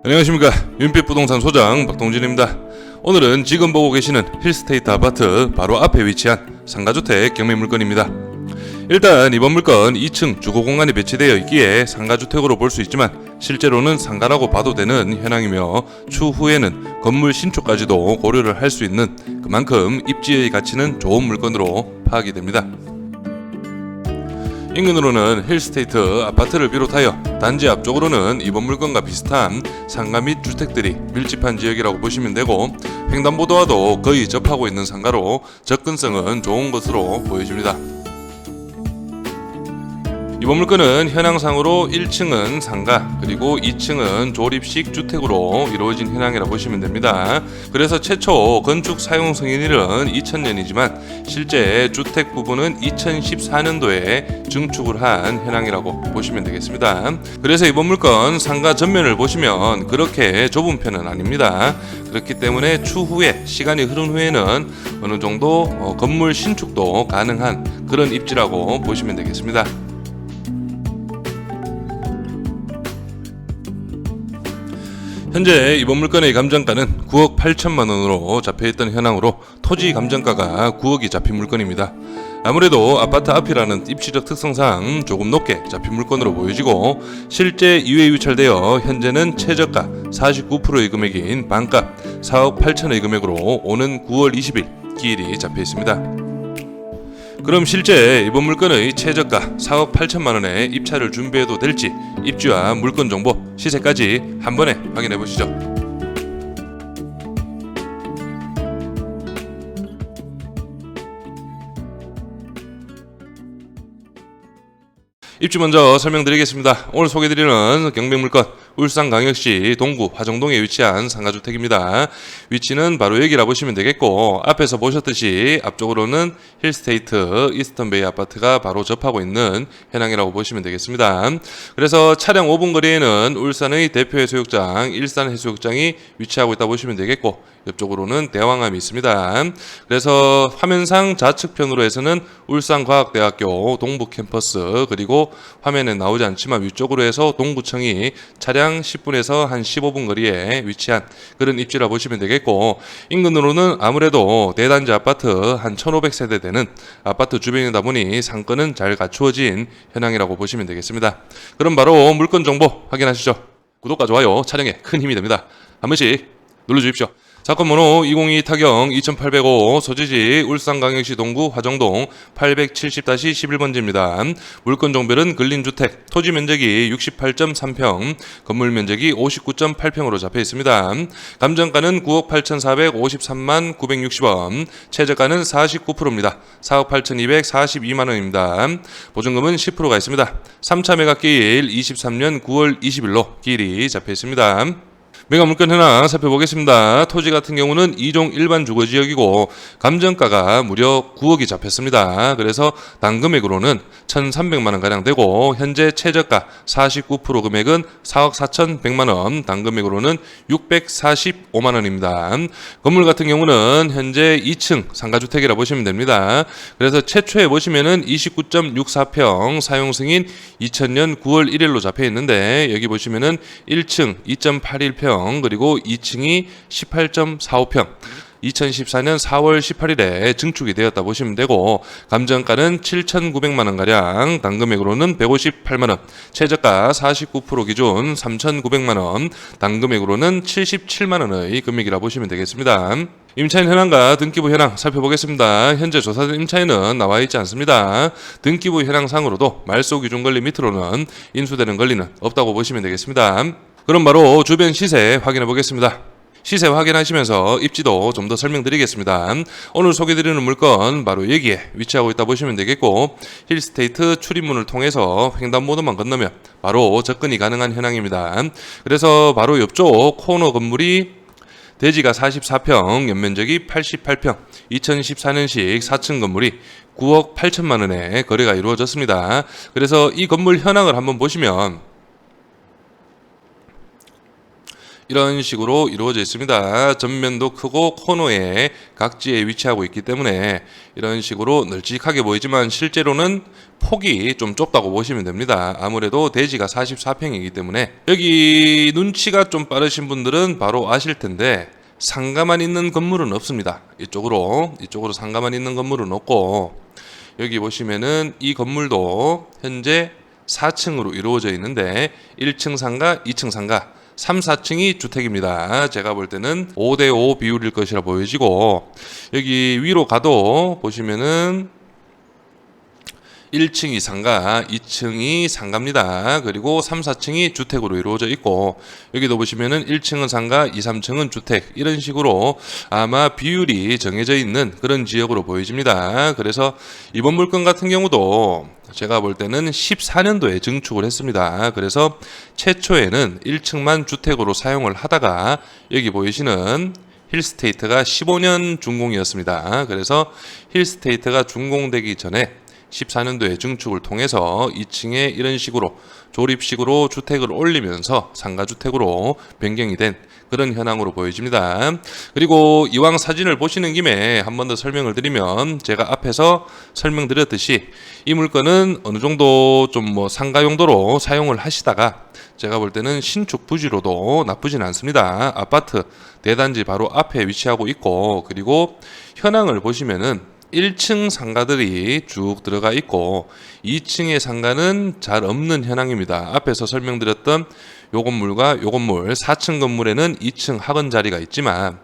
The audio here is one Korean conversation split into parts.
안녕하십니까, 윤빛부동산 소장 박동진입니다. 오늘은 지금 보고 계시는 힐스테이트 아파트 바로 앞에 위치한 상가주택 경매 물건입니다. 일단 이번 물건 2층 주거공간이 배치되어 있기에 상가주택으로 볼 수 있지만 실제로는 상가라고 봐도 되는 현황이며 추후에는 건물 신축까지도 고려를 할 수 있는 그만큼 입지의 가치는 좋은 물건으로 파악이 됩니다. 인근으로는 힐스테이트 아파트를 비롯하여 단지 앞쪽으로는 이번 물건과 비슷한 상가 및 주택들이 밀집한 지역이라고 보시면 되고, 횡단보도와도 거의 접하고 있는 상가로 접근성은 좋은 것으로 보여집니다. 이번 물건은 현황상으로 1층은 상가, 그리고 2층은 조립식 주택으로 이루어진 현황이라고 보시면 됩니다. 그래서 최초 건축 사용 승인일은 2000년이지만 실제 주택 부분은 2014년도에 증축을 한 현황이라고 보시면 되겠습니다. 그래서 이번 물건 상가 전면을 보시면 그렇게 좁은 편은 아닙니다. 그렇기 때문에 추후에 시간이 흐른 후에는 어느 정도 건물 신축도 가능한 그런 입지라고 보시면 되겠습니다. 현재 이번 물건의 감정가는 9억 8천만 원으로 잡혀있던 현황으로 토지 감정가가 9억이 잡힌 물건입니다. 아무래도 아파트 앞이라는 입지적 특성상 조금 높게 잡힌 물건으로 보여지고, 실제 이외에 위치되어 현재는 최저가 49%의 금액인 반값 4억 8천의 금액으로 오는 9월 20일 기일이 잡혀 있습니다. 그럼 실제 이번 물건의 최저가 4억 8천만 원에 입찰을 준비해도 될지 입주와 물건 정보, 시세까지 한 번에 확인해 보시죠. 입주 먼저 설명드리겠습니다. 오늘 소개드리는 경매물건 울산광역시 동구 화정동에 위치한 상가주택입니다. 위치는 바로 여기라 보시면 되겠고, 앞에서 보셨듯이 앞쪽으로는 힐스테이트 이스턴베이 아파트가 바로 접하고 있는 현황이라고 보시면 되겠습니다. 그래서 차량 5분 거리에는 울산의 대표 해수욕장 일산 해수욕장이 위치하고 있다 보시면 되겠고, 옆쪽으로는 대왕암이 있습니다. 그래서 화면상 좌측편으로 해서는 울산과학대학교 동부 캠퍼스, 그리고 화면에 나오지 않지만 위쪽으로 해서 동구청이 차량 10분에서 한 15분 거리에 위치한 그런 입지라 보시면 되겠고, 인근으로는 아무래도 대단지 아파트 한 1500세대 되는 아파트 주변이다 보니 상권은 잘 갖추어진 현황이라고 보시면 되겠습니다. 그럼 바로 물건 정보 확인하시죠. 구독과 좋아요 촬영에 큰 힘이 됩니다. 한 번씩 눌러주십시오. 사건번호 202 타경 2805, 소재지 울산광역시 동구 화정동 870-11번지입니다. 물건 종별은 근린주택, 토지 면적이 68.3평, 건물 면적이 59.8평으로 잡혀 있습니다. 감정가는 9억 8,453만 960원, 최저가는 49%입니다. 4억 8,242만 원입니다. 보증금은 10%가 있습니다. 3차 매각기일 23년 9월 20일로 기일이 잡혀 있습니다. 매각 물건 현황 살펴보겠습니다. 토지 같은 경우는 2종 일반 주거지역이고 감정가가 무려 9억이 잡혔습니다. 그래서 단금액으로는 1,300만원 가량 되고, 현재 최저가 49% 금액은 4억 4,100만원, 단금액으로는 645만원입니다. 건물 같은 경우는 현재 2층 상가주택이라 보시면 됩니다. 그래서 최초에 보시면은 29.64평 사용 승인 2000년 9월 1일로 잡혀 있는데, 여기 보시면은 1층 2.81평, 그리고 2층이 18.45평, 2014년 4월 18일에 증축이 되었다 보시면 되고, 감정가는 7,900만원가량, 단금액으로는 158만원, 최저가 49% 기준 3,900만원, 단금액으로는 77만원의 금액이라 보시면 되겠습니다. 임차인 현황과 등기부 현황 살펴보겠습니다. 현재 조사된 임차인은 나와 있지 않습니다. 등기부 현황상으로도 말소 기준 권리 밑으로는 인수되는 권리는 없다고 보시면 되겠습니다. 그럼 바로 주변 시세 확인해 보겠습니다. 시세 확인하시면서 입지도 좀 더 설명드리겠습니다. 오늘 소개드리는 물건 바로 여기에 위치하고 있다 보시면 되겠고, 힐스테이트 출입문을 통해서 횡단보도만 건너면 바로 접근이 가능한 현황입니다. 그래서 바로 옆쪽 코너 건물이 대지가 44평, 연면적이 88평, 2014년식 4층 건물이 9억 8천만 원에 거래가 이루어졌습니다. 그래서 이 건물 현황을 한번 보시면 이런 식으로 이루어져 있습니다. 전면도 크고 코너에 각지에 위치하고 있기 때문에 이런 식으로 널찍하게 보이지만 실제로는 폭이 좀 좁다고 보시면 됩니다. 아무래도 대지가 44평이기 때문에 여기 눈치가 좀 빠르신 분들은 바로 아실 텐데 상가만 있는 건물은 없습니다. 이쪽으로 상가만 있는 건물은 없고 여기 보시면은 이 건물도 현재 4층으로 이루어져 있는데 1층 상가, 2층 상가 3, 4층이 주택입니다. 제가 볼 때는 5대5 비율일 것이라 보여지고 여기 위로 가도 보시면은 1층이 상가, 2층이 상가입니다. 그리고 3, 4층이 주택으로 이루어져 있고 여기도 보시면은 1층은 상가, 2, 3층은 주택 이런 식으로 아마 비율이 정해져 있는 그런 지역으로 보여집니다. 그래서 이번 물건 같은 경우도 제가 볼 때는 14년도에 증축을 했습니다. 그래서 최초에는 1층만 주택으로 사용을 하다가 여기 보이시는 힐스테이트가 15년 준공이었습니다. 그래서 힐스테이트가 준공되기 전에 14년도에 증축을 통해서 2층에 이런 식으로 조립식으로 주택을 올리면서 상가주택으로 변경이 된 그런 현황으로 보여집니다. 그리고 이왕 사진을 보시는 김에 한 번 더 설명을 드리면 제가 앞에서 설명드렸듯이 이 물건은 어느 정도 좀 뭐 상가 용도로 사용을 하시다가 제가 볼 때는 신축 부지로도 나쁘진 않습니다. 아파트 대단지 바로 앞에 위치하고 있고 그리고 현황을 보시면은 1층 상가들이 쭉 들어가 있고 2층의 상가는 잘 없는 현황입니다. 앞에서 설명드렸던 요 건물과 요 건물 4층 건물에는 2층 학원 자리가 있지만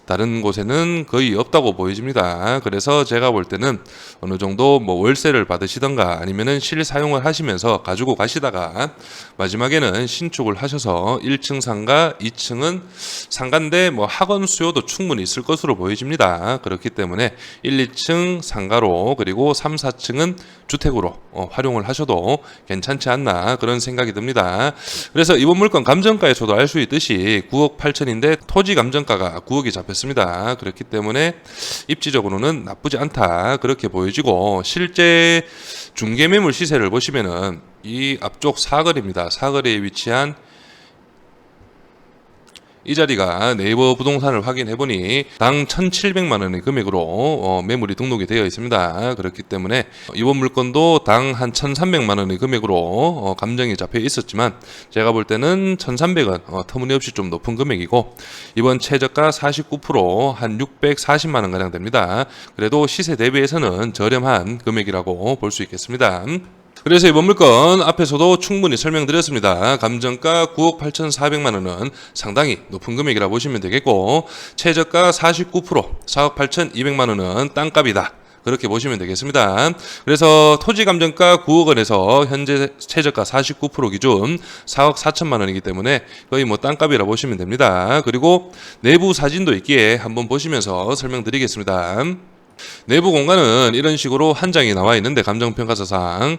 다른 곳에는 거의 없다고 보여집니다. 그래서 제가 볼 때는 어느 정도 뭐 월세를 받으시던가 아니면은 실사용을 하시면서 가지고 가시다가 마지막에는 신축을 하셔서 1층 상가, 2층은 상가인데 뭐 학원 수요도 충분히 있을 것으로 보여집니다. 그렇기 때문에 1, 2층 상가로 그리고 3, 4층은 주택으로 활용을 하셔도 괜찮지 않나 그런 생각이 듭니다. 그래서 이번 물건 감정가에서도 알 수 있듯이 9억 8천인데 토지 감정가가 9억이 잡혔습니다. 그렇기 때문에 입지적으로는 나쁘지 않다 그렇게 보여지고 실제 중개매물 시세를 보시면은 이 앞쪽 사거리입니다. 사거리에 위치한 이 자리가 네이버 부동산을 확인해보니 당 1,700만 원의 금액으로 매물이 등록이 되어 있습니다. 그렇기 때문에 이번 물건도 당 한 1,300만 원의 금액으로 감정이 잡혀 있었지만 제가 볼 때는 1,300원 터무니없이 좀 높은 금액이고 이번 최저가 49%한 640만 원 가량 됩니다. 그래도 시세 대비해서는 저렴한 금액이라고 볼 수 있겠습니다. 그래서 이번 물건 앞에서도 충분히 설명드렸습니다. 감정가 9억 8,400만 원은 상당히 높은 금액이라 보시면 되겠고 최저가 49% 4억 8,200만 원은 땅값이다. 그렇게 보시면 되겠습니다. 그래서 토지 감정가 9억 원에서 현재 최저가 49% 기준 4억 4천만 원이기 때문에 거의 뭐 땅값이라 보시면 됩니다. 그리고 내부 사진도 있기에 한번 보시면서 설명드리겠습니다. 내부 공간은 이런 식으로 한 장이 나와 있는데 감정평가서상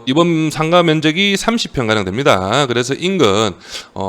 이번 상가 면적이 30평 가량 됩니다. 그래서 인근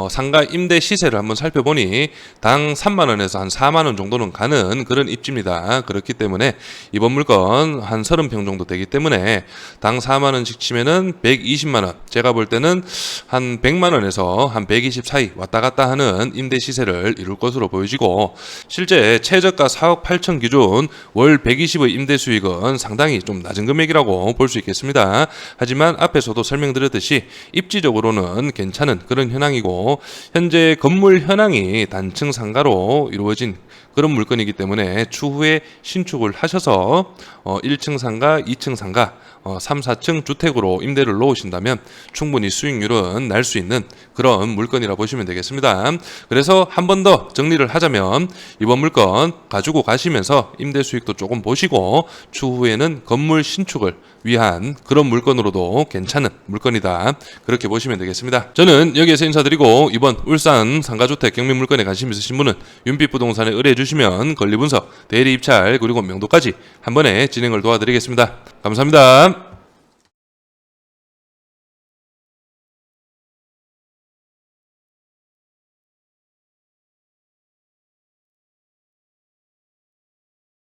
상가 임대 시세를 한번 살펴보니 당 3만 원에서 한 4만 원 정도는 가는 그런 입지입니다. 그렇기 때문에 이번 물건 한 30평 정도 되기 때문에 당 4만 원씩 치면은 120만 원. 제가 볼 때는 한 100만 원에서 한 120 사이 왔다 갔다 하는 임대 시세를 이룰 것으로 보여지고 실제 최저가 4억 8천 기준 월 120의 임대 수익은 상당히 좀 낮은 금액이라고 볼 수 있겠습니다. 하지만 앞에서도 설명드렸듯이 입지적으로는 괜찮은 그런 현황이고 현재 건물 현황이 단층 상가로 이루어진 그런 물건이기 때문에 추후에 신축을 하셔서 1층 상가, 2층 상가, 3, 4층 주택으로 임대를 놓으신다면 충분히 수익률은 날 수 있는 그런 물건이라 보시면 되겠습니다. 그래서 한 번 더 정리를 하자면 이번 물건 가지고 가시면서 임대 수익도 조금 보시고 추후에는 건물 신축을 위한 그런 물건으로도 괜찮은 물건이다. 그렇게 보시면 되겠습니다. 저는 여기에서 인사드리고 이번 울산 상가주택 경매 물건에 관심 있으신 분은 윤빛부동산에 의뢰해 주시면 권리분석, 대리 입찰 그리고 명도까지 한 번에 진행을 도와드리겠습니다. 감사합니다.